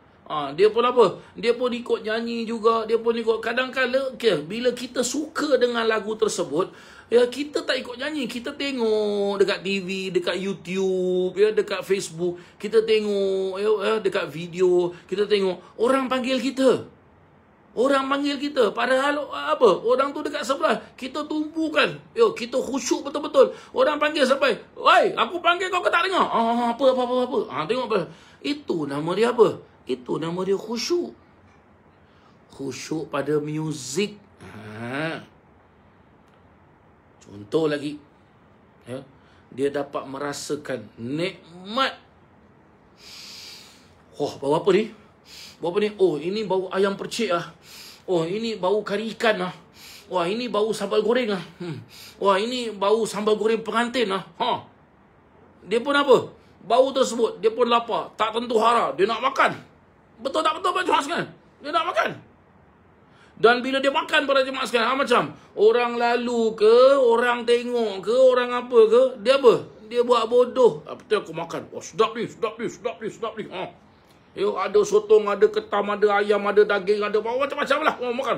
Dia pun apa? Dia pun ikut nyanyi juga, dia pun ikut. Kadang-kadang bila kita suka dengan lagu tersebut, ya, kita tak ikut nyanyi, kita tengok dekat TV, dekat YouTube, ya, dekat Facebook, kita tengok, ya, dekat video, kita tengok orang panggil kita. Orang panggil kita, padahal orang tu dekat sebelah, kita tumpukan, kita khusyuk betul-betul. Orang panggil sampai, "Woi, aku panggil kau ke tak dengar?" Apa. Tengok apa. Itu nama dia apa? Itu nama dia khusyuk. Khusyuk pada muzik. Contoh lagi, ya, dia dapat merasakan nikmat. Bau apa ni? Bau apa ni? Ini bau ayam percik ah. Ini bau kari ikan ah. Ini bau sambal goreng ah. Ini bau sambal goreng pengantin ah. Dia pun apa? Bau tersebut, dia pun lapar, tak tentu hara, dia nak makan. Betul tak betul Pak Jemaah sekalian? Dia nak makan. Dan bila dia makan para jemaah sekalian, macam orang lalu ke, orang tengok ke, orang apa ke, dia apa? Dia buat bodoh. Betul aku makan. Sedap ni. Ada sotong, ada ketam, ada ayam, ada daging, ada macam-macam lah. Makan.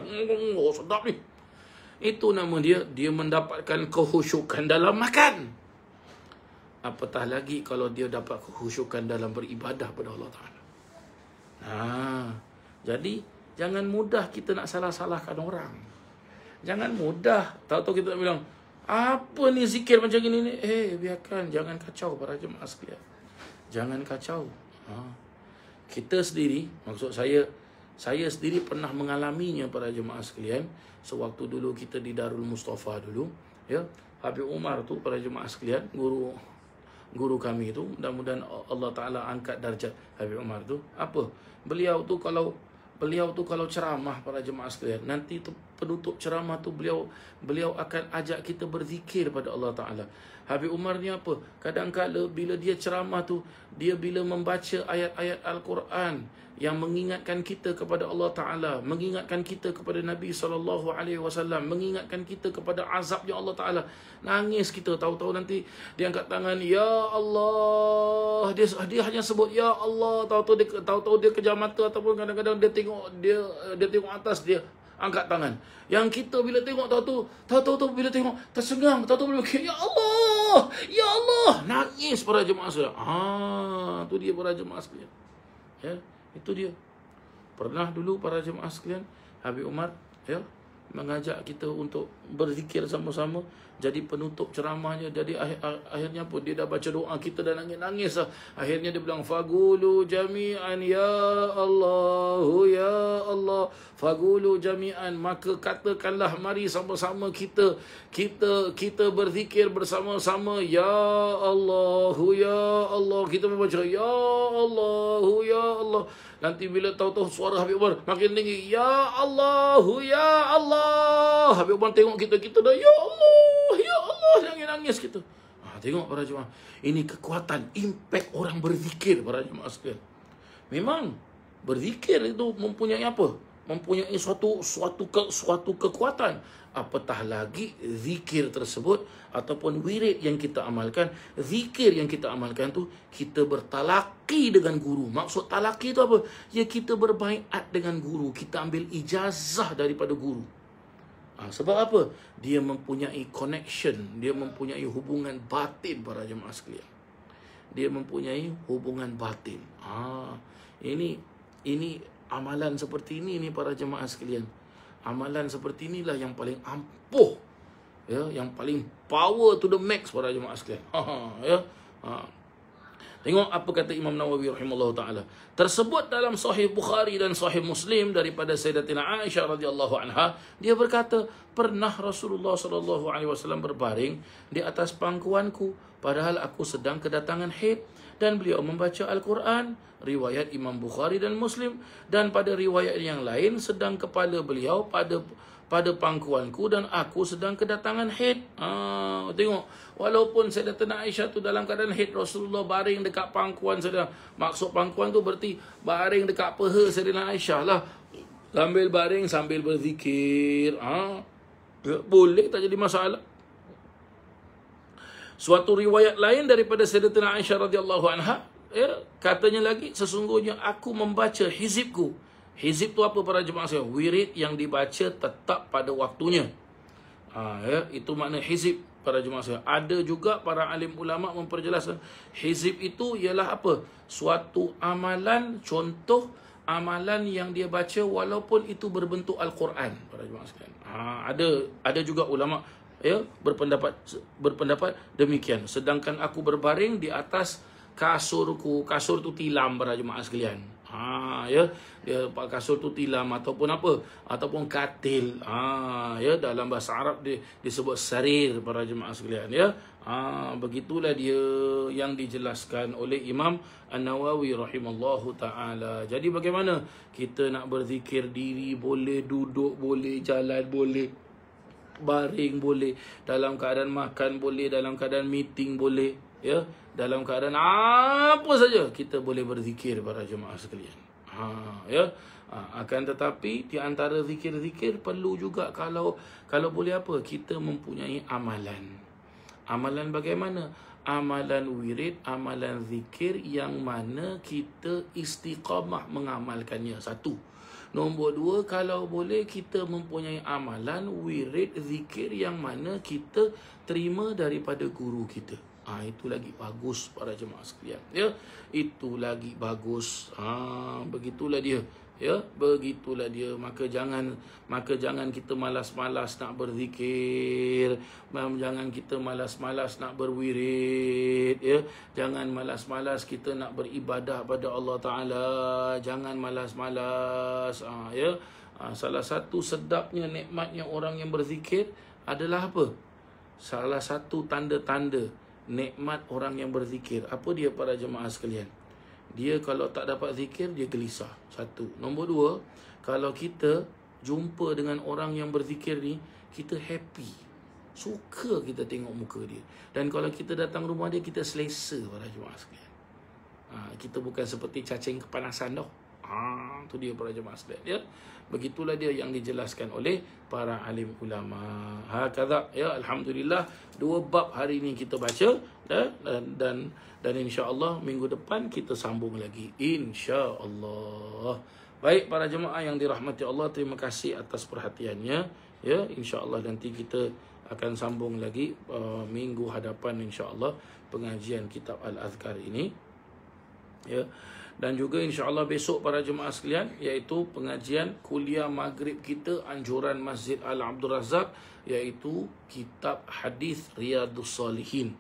Sedap ni. Itu nama dia mendapatkan kehusyukan dalam makan. Apatah lagi kalau dia dapat kehusyukan dalam beribadah pada Allah Ta'ala. Jadi jangan mudah kita nak salah-salahkan orang. Jangan mudah. Tahu-tahu kita nak bilang, apa ni zikir macam gini ni? Biarkan. Jangan kacau para jemaah sekalian. Jangan kacau. Kita sendiri, maksud saya sendiri pernah mengalaminya para jemaah sekalian. Sewaktu dulu kita di Darul Mustafa dulu, ya, Habib Umar tu para jemaah sekalian, guru kami tu, mudah-mudahan Allah Ta'ala angkat darjat Habib Umar tu. Beliau tu kalau ceramah para jemaah sekalian, nanti tu penutup ceramah tu beliau akan ajak kita berzikir pada Allah Ta'ala. Habib Umar ni apa? Kadang-kadang bila dia ceramah tu, dia bila membaca ayat-ayat Al-Quran yang mengingatkan kita kepada Allah Ta'ala, mengingatkan kita kepada Nabi SAW, mengingatkan kita kepada azabnya Allah Ta'ala, nangis kita. Tahu-tahu nanti dia angkat tangan, Ya Allah. Dia hanya sebut Ya Allah. Tahu-tahu dia kejam mata, ataupun kadang-kadang dia tengok atas, dia angkat tangan. Yang kita bila tengok, tahu-tahu bila tengok tersengang, tahu-tahu bila Ya Allah, Ya Allah, nangis para jemaah sekalian. Tu dia para jemaah sekalian. Ya, itu dia. Pernah dulu para jemaah sekalian, Habib Umar, ya, mengajak kita untuk berzikir sama-sama. Jadi penutup ceramahnya, jadi akhirnya pun dia dah baca doa, kita dah nangis-nangis lah. Akhirnya dia bilang, fagulu jami'an ya Allahu ya Allah, fagulu jami'an, maka katakanlah, mari sama-sama kita berzikir bersama-sama, ya Allahu ya Allah. Kita membaca ya Allahu ya Allah. Nanti bila tahu-tahu suara Habib Umar makin tinggi, ya Allahu ya Allah. Habib Umar tengok kita dah ya Allah, ya Allah, nangis-nangis kita. Tengok para jemaah, ini kekuatan, impact orang berzikir para jemaah sekalian. Memang berzikir itu mempunyai apa? Mempunyai suatu kekuatan. Apatah lagi zikir tersebut ataupun wirid yang kita amalkan, zikir yang kita amalkan tu, kita bertalaki dengan guru. Maksud talaki itu apa? Ya, kita berbaiat dengan guru, kita ambil ijazah daripada guru. Sebab apa? Dia mempunyai connection, dia mempunyai hubungan batin para jemaah sekalian. Dia mempunyai hubungan batin. Ini amalan seperti ini para jemaah sekalian. Amalan seperti inilah yang paling ampuh, ya, yang paling power to the max para jemaah sekalian. Tengok apa kata Imam Nawawi rahimahullah ta'ala. Tersebut dalam Sahih Bukhari dan Sahih Muslim daripada Sayyidatina Aisyah radhiyallahu anha, dia berkata, pernah Rasulullah sallallahu alaihi wasallam berbaring di atas pangkuanku padahal aku sedang kedatangan haid, dan beliau membaca Al-Quran. Riwayat Imam Bukhari dan Muslim. Dan pada riwayat yang lain, sedang kepala beliau pada pangkuanku dan aku sedang kedatangan haid. Tengok, walaupun Sayyidatina Aisyah tu dalam keadaan haid, Rasulullah baring dekat pangkuan sedang. Maksud pangkuan tu berarti baring dekat peha Sayyidatina Aisyah lah. Sambil baring, sambil berzikir. Boleh, tak jadi masalah. Suatu riwayat lain daripada Sayyidatina Aisyah radhiyallahu anha, katanya lagi, sesungguhnya aku membaca hizibku. Hizib tu apa para jemaah sekalian? Wirid yang dibaca tetap pada waktunya. Itu makna hizib para jemaah sekalian. Ada juga para alim ulama memperjelaskan hizib itu ialah apa? Suatu amalan, contoh amalan yang dia baca walaupun itu berbentuk Al-Quran para jemaah sekalian. Ada juga ulama berpendapat demikian. Sedangkan aku berbaring di atas kasurku. Kasur tu tilam para jemaah sekalian. Dia kasur tu tilam ataupun apa? Ataupun katil. Dalam bahasa Arab disebut sarir para jemaah sekalian, ya. Begitulah dia yang dijelaskan oleh Imam An-Nawawi rahimallahu taala. Jadi bagaimana kita nak berzikir diri? Boleh duduk, boleh jalan, boleh baring, boleh dalam keadaan makan, boleh dalam keadaan meeting, boleh, ya, dalam keadaan apa saja kita boleh berzikir para jemaah sekalian. Akan tetapi di antara zikir-zikir perlu juga kalau boleh apa, kita mempunyai amalan. Amalan bagaimana? Amalan wirid, amalan zikir yang mana kita istiqamah mengamalkannya. Satu. Nombor dua, kalau boleh kita mempunyai amalan wirid zikir yang mana kita terima daripada guru kita. Itu lagi bagus para jemaah sekalian, ya. Itu lagi bagus. Begitulah dia, ya, begitulah dia. Maka jangan kita malas-malas nak berzikir, jangan kita malas-malas nak berwirid, ya. Jangan malas-malas kita nak beribadah pada Allah Taala, jangan malas-malas, ya. Salah satu sedapnya, nikmatnya orang yang berzikir adalah apa? Salah satu tanda-tanda nikmat orang yang berzikir, apa dia para jemaah sekalian? Dia kalau tak dapat zikir, dia gelisah. Satu. Nombor dua, kalau kita jumpa dengan orang yang berzikir ni, kita happy. Suka kita tengok muka dia. Dan kalau kita datang rumah dia, kita selesa para jemaah sekalian. Kita bukan seperti cacing kepanasan dah. Itu dia para jemaah sekalian, ya. Begitulah dia yang dijelaskan oleh para alim ulama. Hakadha, ya, alhamdulillah 2 bab hari ini kita baca, dan insya-Allah minggu depan kita sambung lagi, insya-Allah. Baik para jemaah yang dirahmati Allah, terima kasih atas perhatiannya, ya. Insya-Allah nanti kita akan sambung lagi minggu hadapan insya-Allah pengajian kitab Al-Azkar ini, ya. Dan juga insya-Allah besok para jemaah sekalian, iaitu pengajian kuliah maghrib kita anjuran Masjid Al-Abdul Razak, iaitu kitab hadis Riyadhus Salihin.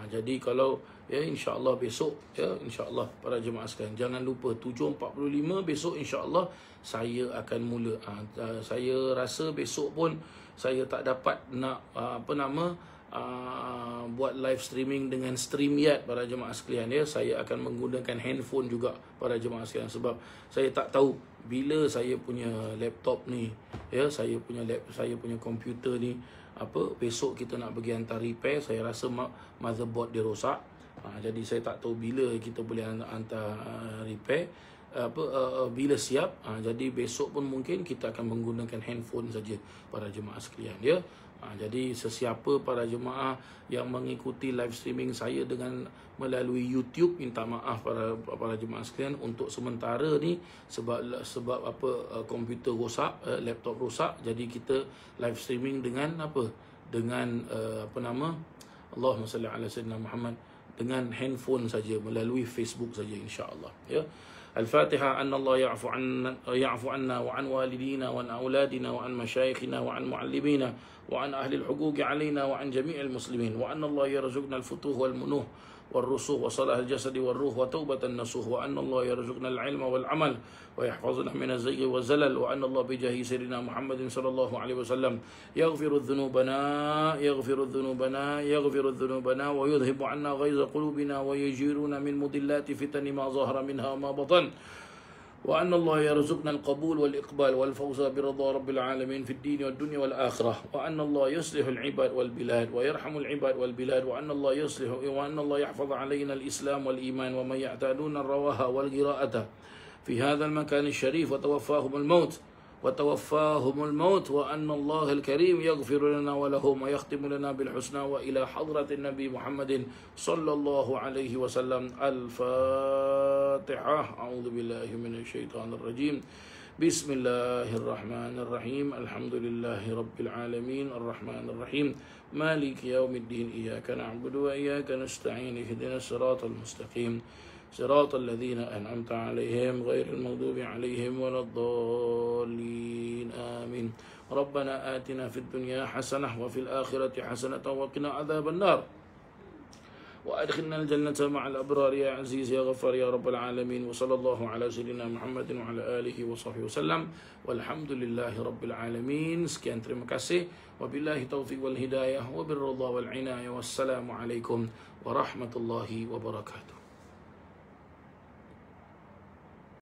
Jadi kalau insya-Allah besok, insya-Allah para jemaah sekalian, jangan lupa 7.45 besok insya-Allah saya akan mula. Saya rasa besok pun saya tak dapat nak buat live streaming dengan StreamYard para jemaah sekalian. Saya akan menggunakan handphone juga para jemaah sekalian, sebab saya tak tahu bila saya punya laptop ni, saya punya komputer ni besok kita nak pergi hantar repair. Saya rasa motherboard dia rosak. Jadi saya tak tahu bila kita boleh hantar repair, bila siap. Jadi besok pun mungkin kita akan menggunakan handphone saja para jemaah sekalian, jadi sesiapa para jemaah yang mengikuti live streaming saya dengan melalui YouTube, minta maaf para jemaah sekalian untuk sementara ni, sebab komputer rosak, laptop rosak. Jadi kita live streaming dengan Allahumma salli ala sayyidina Muhammad, dengan handphone saja, melalui Facebook saja insya-Allah. Al-Fatihah. Anna Allah ya'fu anna wa an walidina wa an auladina wa an masyayikhina wa an muallimina wa an ahli al-huquq alaina wa an jami'il muslimin, wa anna Allah yarzuqna al-futuh wal munuh والرسوخ وصلاح الجسد والروح وتوبة النصوح، وأن الله يرزقنا العلم والعمل ويحفظنا من الزيغ والزلل، وأن الله بجاه سيدنا محمد صلى الله عليه وسلم يغفر الذنوبنا ويذهب عنا غيظ قلوبنا ويجيرنا من مضلات فتن ما ظهر منها وما بطن، وأن الله يرزقنا القبول والإقبال والفوز برضا رب العالمين في الدين والدنيا والآخرة، وأن الله يصلح العباد والبلاد ويرحم العباد والبلاد، وأن الله يحفظ علينا الإسلام والإيمان ومن يعتادون الرواها والقراءة في هذا المكان الشريف وتوفاهم الموت، وأن الله الكريم يغفر لنا ولهم ويختم لنا بالحسنى، وإلى حضرة النبي محمد صلى الله عليه وسلم. الفاتحة. أعوذ بالله من الشيطان الرجيم. بسم الله الرحمن الرحيم. الحمد لله رب العالمين الرحمن الرحيم مالك يوم الدين. إياك نعبد وإياك نستعين. اهدنا الصراط المستقيم صراط الذين أنعمت عليهم غير المغضوب عليهم ولا الضالين. آمين. ربنا آتنا في الدنيا حسنة وفي الآخرة حسنة وقنا عذاب النار، وأدخلنا الجنة مع الأبرار يا عزيز يا غفار يا رب العالمين. وصلى الله على سيدنا محمد وعلى آله وصحبه وسلم، والحمد لله رب العالمين. Sekian, terima kasih. Wabillahi taufiq wal hidayah, wabirridha wal inayah. Wassalamu alaikum warahmatullahi wabarakatuh.